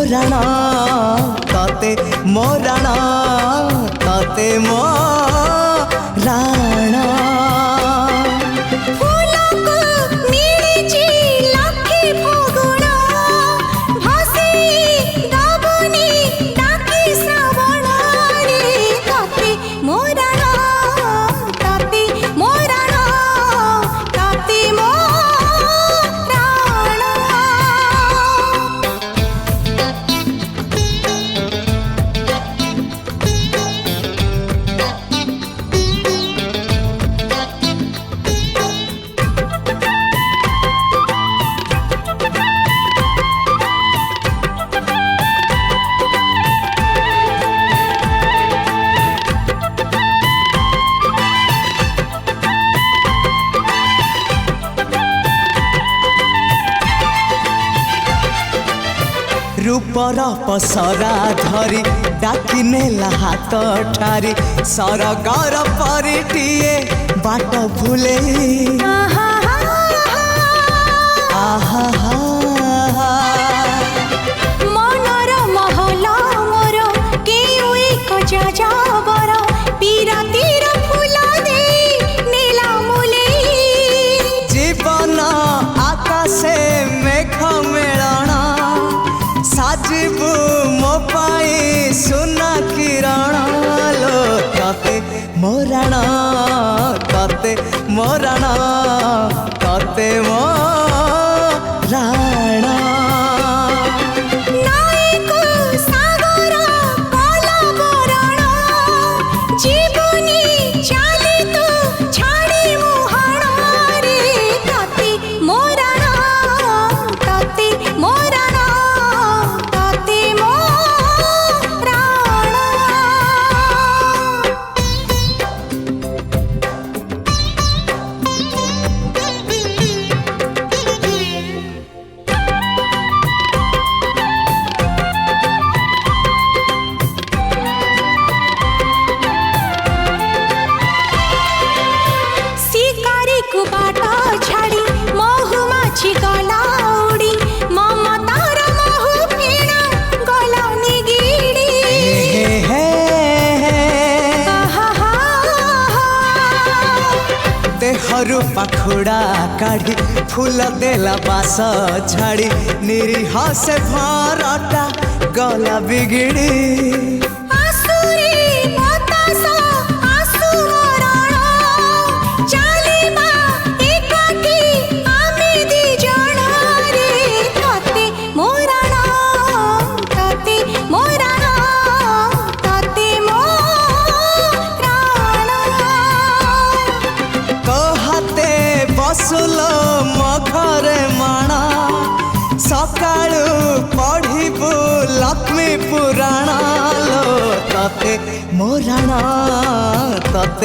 मोराण तते मोराण तते मोराण रूपर पसरा धरी डाकी नेला हाथ ठारी सरगर परिटिए बाट भूले मनर महल मोर केउ एक जाबर पीरातीर फूल दे नीला मुले जीवन आकाशे मेघ मेलण साजिबु मो पाई सुना किरण लो तते मोराण तते मोराण तते मोराण नायको सागर कलबरण जीवनी चाली तू छाड़ी मुहाण रे तते मोराण तते मोराण तते मोराण शिकारी को बाट छाड़ी महु माछी गला उड़ी ममतार महु फेण गला निगिड़ी देहरु पाखुड़ा काढ़ी फूल देला बास झाड़ी निरीह से भरटा गला बिगिड़ी आसुरी बतास आसु मरण चालिबा एकाकी आमे दी जण रे तते मोराण तते मोराण तते मोराण तो हाथे बसुल मो घरे माण सकाळु पढ़िबु लक्ष्मी पुराण लो तते मोराण तते